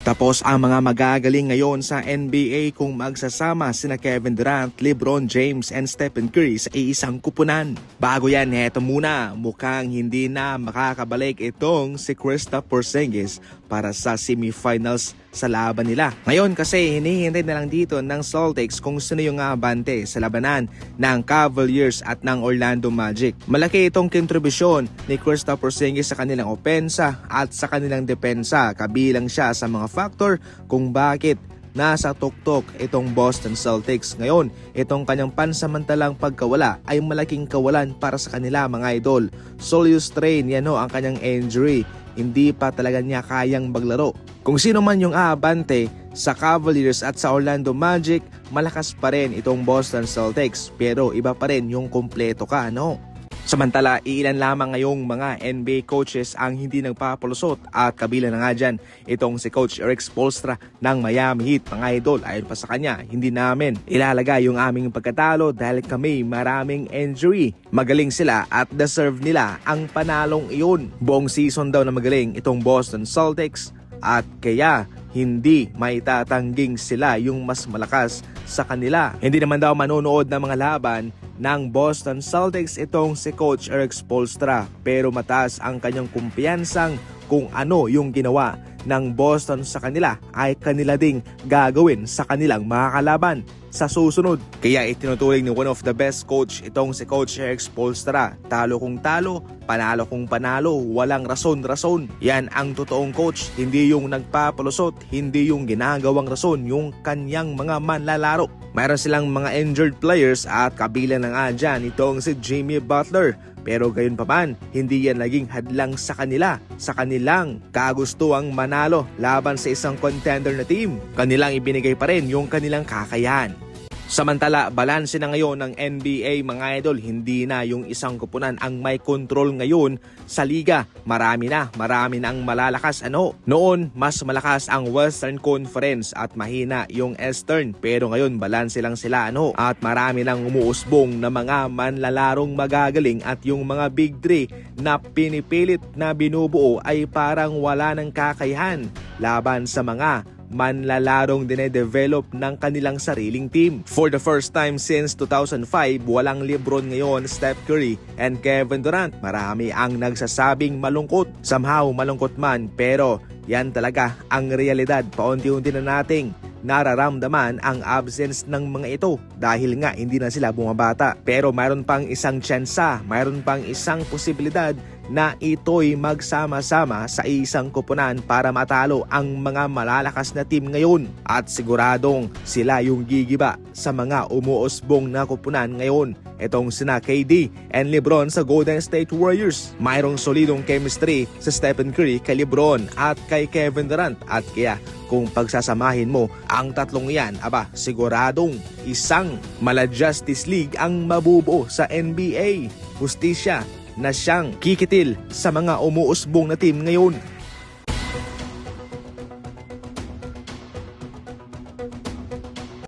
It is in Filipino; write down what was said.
Tapos ang mga magagaling ngayon sa NBA kung magsasama sina Kevin Durant, LeBron James and Stephen Curry sa iisang kupunan. Bago yan, heto muna, mukhang hindi na makakabalik itong si Kristaps Porzingis para sa semifinals sa laban nila. Ngayon kasi hinihintay na lang dito ng Celtics kung sino yung abante sa labanan ng Cavaliers at ng Orlando Magic. Malaki itong kontribusyon ni Kristaps Porzingis sa kanilang opensa at sa kanilang depensa. Kabilang siya sa mga factor kung bakit nasa tuktok itong Boston Celtics. Ngayon, itong kanyang pansamantalang pagkawala ay malaking kawalan para sa kanila mga idol. Soleus strain, yan ang kanyang injury. Hindi pa talaga niya kayang maglaro. Kung sino man yung aabante sa Cavaliers at sa Orlando Magic, malakas pa rin itong Boston Celtics. Pero iba pa rin yung kumpleto ka, Samantala, iilan lamang ngayong mga NBA coaches ang hindi nagpapalusot at kabila na nga dyan itong si Coach Erik Spoelstra ng Miami Heat. Mga idol, ayon pa sa kanya, hindi namin ilalagay yung aming pagkatalo dahil kami maraming injury. Magaling sila at deserve nila ang panalong iyon. Buong season daw na magaling itong Boston Celtics at kaya hindi maitatangging sila yung mas malakas sa kanila. Hindi naman daw manonood ng mga laban ng Boston Celtics itong si Coach Erik Spoelstra, pero mataas ang kanyang kumpiyansang kung ano yung ginawa ng Boston sa kanila ay kanila ding gagawin sa kanilang mga kalaban sa susunod. Kaya itinuturing ni one of the best coach itong si Coach Erik Spoelstra. Talo kung talo, panalo kung panalo, walang rason-rason. Yan ang totoong coach, hindi yung nagpapalusot, hindi yung ginagawang rason yung kanyang mga manlalaro. Mayroon silang mga injured players at kabila na nga dyan itong si Jimmy Butler. Pero gayon pa man, hindi yan naging hadlang sa kanila, sa kanilang kagustuang manalo laban sa isang contender na team. Kanilang ibinigay pa rin yung kanilang kakayahan. Samantala, balanse na ngayon ng NBA mga idol, hindi na yung isang kupunan ang may control ngayon sa liga. Marami na ang malalakas. Noon, mas malakas ang Western Conference at mahina yung Eastern. Pero ngayon, balanse lang sila at marami nang umuusbong na mga manlalarong magagaling at yung mga Big 3 na pinipilit na binubuo ay parang wala ng kakayahan laban sa mga manlalarong dinedevelop ng kanilang sariling team. For the first time since 2005, walang LeBron ngayon, Steph Curry and Kevin Durant. Marami ang nagsasabing malungkot. Somehow malungkot man, pero yan talaga ang realidad. Paunti-unti na nating nararamdaman ang absence ng mga ito dahil nga hindi na sila bumabata. Pero mayroon pang isang tsansa, mayroon pang isang posibilidad na ito'y magsama-sama sa isang kupunan para matalo ang mga malalakas na team ngayon. At siguradong sila yung gigiba sa mga umuusbong na kupunan ngayon. Itong sina KD and LeBron sa Golden State Warriors. Mayroong solidong chemistry sa Stephen Curry, kay LeBron at kay Kevin Durant. At kaya kung pagsasamahin mo ang tatlong yan, siguradong isang mala-Justice League ang mabubuo sa NBA. Hustisya na siyang kikitil sa mga umuusbong na team ngayon.